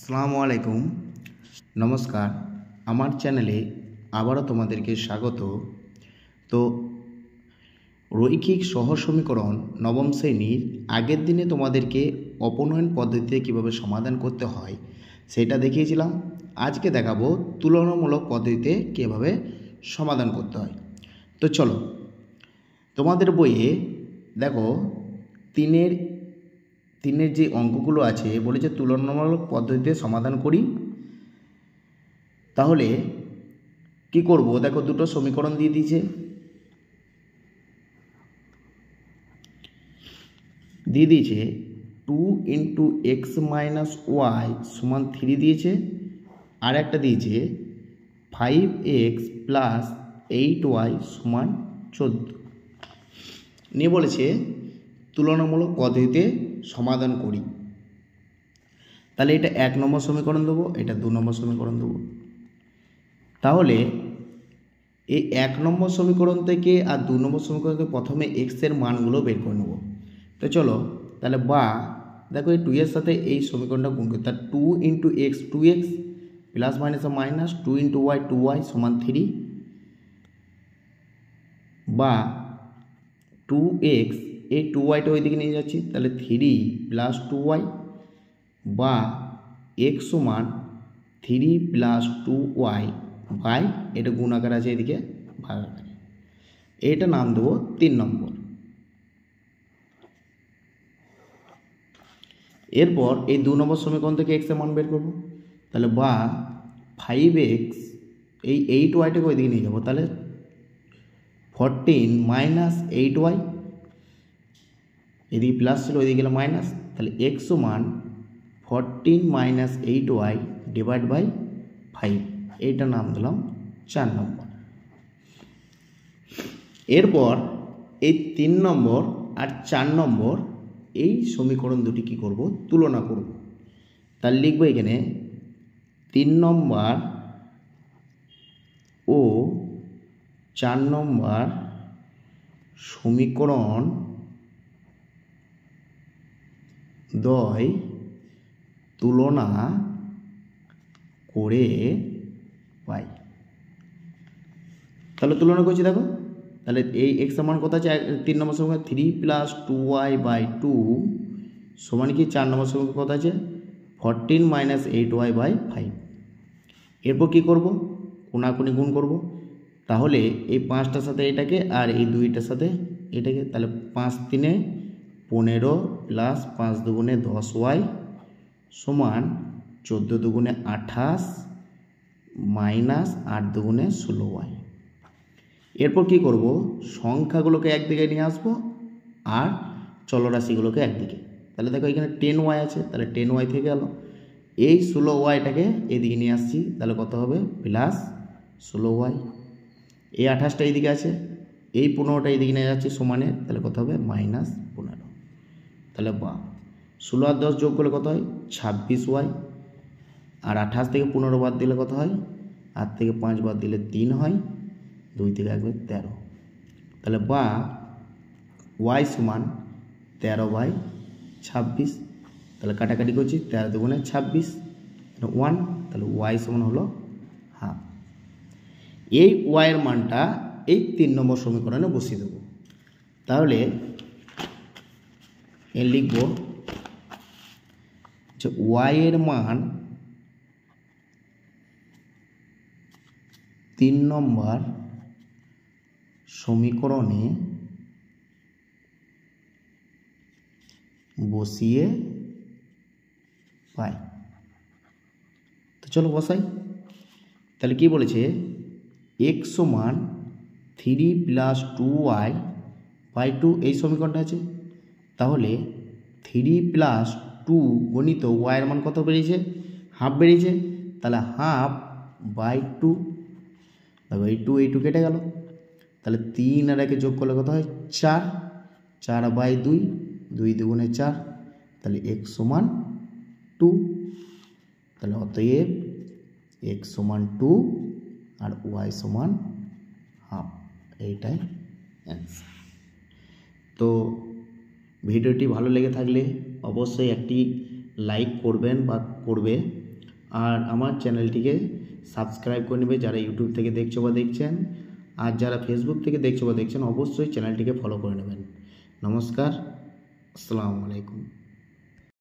আসসালামু আলাইকুম, নমস্কার। আমার চ্যানেলে আবারও তোমাদেরকে স্বাগত। তো রৈখিক সহজ সমীকরণ নবম শ্রেণীর আগের দিনে তোমাদেরকে অপনয়ন পদ্ধতিতে কীভাবে সমাধান করতে হয় সেটা দেখিয়েছিলাম। আজকে দেখাবো তুলনামূলক পদ্ধতিতে কীভাবে সমাধান করতে হয়। তো চলো, তোমাদের বইয়ে দেখো তিনের যে অঙ্কগুলো আছে বলেছে তুলনামূলক পদ্ধতিতে সমাধান করি। তাহলে কি করব, দেখো দুটো সমীকরণ দিয়ে দিয়েছে 2 × x - y = 3 দিয়েছে, আর একটা দিয়েছে 5x + 8y = 14 নিয়ে বলেছে তুলনামূলক পদ্ধতিতে সমাধান করি। তাহলে এটা 1 নম্বর সমীকরণ দেবো, এটা 2 নম্বর সমীকরণ দেবো। তাহলে এই 1 নম্বর সমীকরণ থেকে আর 2 নম্বর সমীকরণ থেকে প্রথমে এক্সের মানগুলো বের করে নেব। তো চলো, তাহলে দেখো এই 2 এর সাথে এই সমীকরণটা গুণ করি। তার 2 × x 2x plus minus minus 2 × y 2y = 3, বা 2x এই 2yটা ওই দিকে নিয়ে যাচ্ছি, তাহলে 3 + 2y, বা x = 3 + 2y বাই এটা গুণ আকার আছে এদিকে ভাগ আকারে। এইটা নাম দেবো 3 নম্বর। এরপর এই 2 নম্বর সমীকরণ থেকে x এর মান বের করব। তাহলে 5x এই 8yটাকে ওইদিকে নিয়ে যাবো, তাহলে 14 - 8y, এদিকে প্লাস ছিল ওইদিকে গেলে মাইনাস, তাহলে x = 14 - 8y / 5। এইটা নাম দিলাম 4 নম্বর। এরপর এই 3 নম্বর আর 4 নম্বর এই সমীকরণ দুটি কি করব, তুলনা করব। তার লিখব এখানে 3 নম্বর ও 4 নম্বর সমীকরণ দ্বয় তুলনা করে পাই। তাহলে তুলনা করছি, দেখো তাহলে এই এক্স এর মান কত আছে 3 নম্বর সমীকরণ 3 + 2y/2 সমান কি 4 নম্বর সমীকরণ কত আছে 14 - 8y/5। এরপর কি করব, কোনাকুনি গুণ করব। তাহলে এই 5টার সাথে এটাকে আর এই 2টার সাথে এটাকে, তাহলে 5 × 3 = 15 + 5 × 2 = 10y সমান 14 × 2 = 28 - 8 × 2 = 16y। এরপর কি করব, সংখ্যাগুলোকে একদিকে নিয়ে আসবো আর চলরাশিগুলোকে একদিকে। তাহলে দেখো এখানে 10y আছে, তাহলে 10y থেকে গেল, এই 16yটাকে এদিকে নিয়ে আসছি, তাহলে কত হবে প্লাস 16y। এই 28টা এইদিকে আছে, এই 15টা এইদিকে নিয়ে যাচ্ছি সমানে, তাহলে কত হবে -15। তাহলে 16 আর 10 যোগ করলে কত হয় 26y, আর 28 থেকে 15 বাদ দিলে কত হয়, 8 থেকে 5 বাদ দিলে 3 হয়, 2 থেকে 1 13। তাহলে y = 13/26। তাহলে কাটাকাটি করছি, 13 × 2 = 26 1, তাহলে y = হলো হাফ। এই y এর মানটা এই 3 নম্বর সমীকরণে বসিয়ে দেবো। তাহলে লিখব যে y এর মান 3 নম্বর সমীকরণে বসিয়ে পাই। তো চলো বসাই। তাহলে কি বলেছে x = 3 + 2y/2 এই সমীকরণটা আছে। তাহলে 3 + 2 গণিত y এর মান কত বেরিয়েছে, হাফ বেরিয়েছে। তাহলে 1/2/2, দেখো এই 2 কেটে গেল, তাহলে 3 আর 1 যোগ করলে কত হয় 4, 4/2, 2 × 2 = 4, তাহলে x = 2। তাহলে অতএব x = 2 আর y = হাফ, এইটাই অ্যান্সার। তো ভিডিওটি ভালো লেগে থাকলে অবশ্যই একটি লাইক করবেন বা করবে। আর আমার চ্যানেলটিকে সাবস্ক্রাইব করে নেবে যারা ইউটিউব থেকে দেখছো বা দেখছেন, আর যারা ফেসবুক থেকে দেখছো বা দেখছেন অবশ্যই চ্যানেলটিকে ফলো করে নেবেন। নমস্কার, আসসালামু আলাইকুম।